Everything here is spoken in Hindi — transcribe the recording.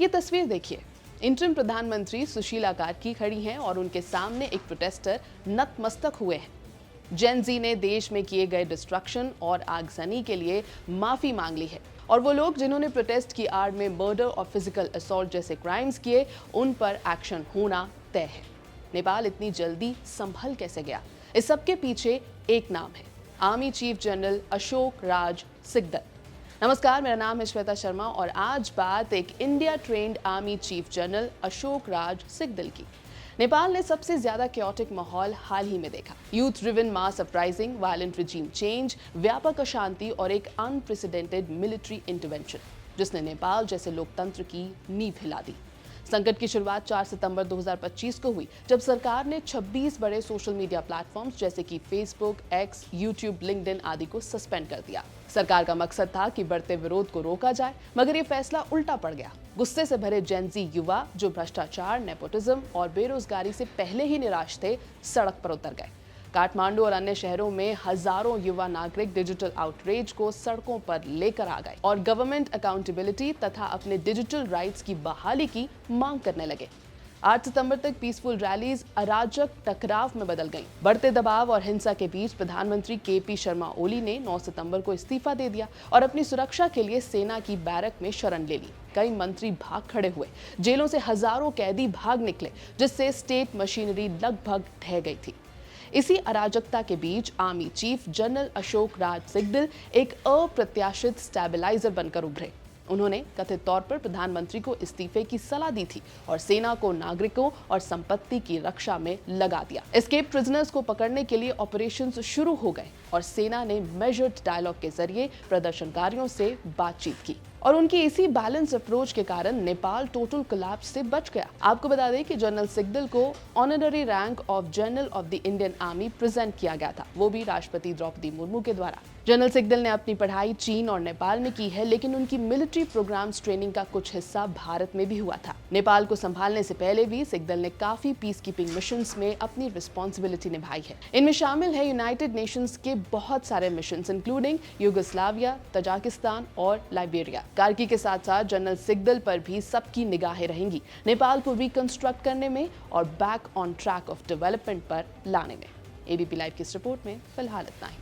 ये तस्वीर देखिए, इंटरिम प्रधानमंत्री सुशीला कार्की खड़ी हैं और उनके सामने एक प्रोटेस्टर नतमस्तक हुए हैं। जेन जी ने देश में किए गए डिस्ट्रक्शन और आगजनी के लिए माफी मांग ली है और वो लोग जिन्होंने प्रोटेस्ट की आड़ में मर्डर और फिजिकल असॉल्ट जैसे क्राइम्स किए, उन पर एक्शन होना तय है। नेपाल इतनी जल्दी संभल कैसे गया? इस सब के पीछे एक नाम है, army chief general Ashok Raj सिकदल। नमस्कार, मेरा नाम है श्वेता शर्मा और आज बात एक India trained army chief general Ashok Raj Sigdel की। नेपाल ने सबसे ज्यादा क्योटिक माहौल हाल ही में देखा। यूथ ड्रिवन मास अपराइजिंग, वायलेंट रिजीम चेंज, व्यापक अशांति और एक अनप्रेसिडेंटेड मिलिट्री इंटरवेंशन जिसने नेपाल जैसे लोकतंत्र की नींव हिला दी। संकट की शुरुआत 4 सितंबर 2025 को हुई जब सरकार ने 26 बड़े सोशल मीडिया प्लेटफॉर्म्स जैसे कि फेसबुक, एक्स, यूट्यूब, लिंक्डइन आदि को सस्पेंड कर दिया। सरकार का मकसद था कि बढ़ते विरोध को रोका जाए, मगर ये फैसला उल्टा पड़ गया। गुस्से से भरे जेनजी युवा जो भ्रष्टाचार, नेपोटिज्म और बेरोजगारी से पहले ही निराश थे, सड़क पर उतर गए। काठमांडू और अन्य शहरों में हजारों युवा नागरिक डिजिटल आउटरीच को सड़कों पर लेकर आ गए और गवर्नमेंट अकाउंटेबिलिटी तथा अपने डिजिटल राइट्स की बहाली की मांग करने लगे। 8 सितंबर तक पीसफुल रैलीज अराजक टकराव में बदल गईं। बढ़ते दबाव और हिंसा के बीच प्रधानमंत्री केपी शर्मा ओली ने 9 सितंबर को इस्तीफा दे दिया और अपनी सुरक्षा के लिए सेना की बैरक में शरण ले ली। कई मंत्री भाग खड़े हुए, जेलों से हजारों कैदी भाग निकले, जिससे स्टेट मशीनरी लगभग ढह गई थी। इसी अराजकता के बीच army chief general Ashok Raj सिकदल एक अप्रत्याशित स्टेबलाइजर बनकर उभरे। उन्होंने कथित तौर पर प्रधानमंत्री को इस्तीफे की सलाह दी थी और सेना को नागरिकों और संपत्ति की रक्षा में लगा दिया। एस्केप प्रिजनर्स को पकड़ने के लिए ऑपरेशंस शुरू हो गए और सेना ने मेजर्ड डायलॉग के जरिए प्रदर्शनकारियों से बातचीत की और उनकी इसी बैलेंस अप्रोच के कारण नेपाल टोटल कोलैप्स से बच गया। आपको बता दें कि जनरल सिकदल को honorary rank of general of the Indian army present किया गया था, वो भी राष्ट्रपति द्रौपदी मुर्मू के द्वारा। जनरल सिकदल ने अपनी पढ़ाई चीन और नेपाल में की है, लेकिन उनकी मिलिट्री प्रोग्राम्स ट्रेनिंग का कुछ हिस्सा भारत में भी हुआ था। नेपाल को संभालने से पहले भी सिकदल ने काफी पीस कीपिंग मिशंस में अपनी रिस्पॉन्सिबिलिटी निभाई है। इनमें शामिल है यूनाइटेड नेशंस के बहुत सारे मिशंस, इंक्लूडिंग युगोस्लाविया, तजाकिस्तान और लाइबेरिया। कार्की के साथ साथ जनरल सिकदल पर भी सबकी निगाहें रहेंगी नेपाल को रिकंस्ट्रक्ट करने में और back on track of development पर लाने में। एबीपी लाइव की इस रिपोर्ट में फिलहाल इतना ही।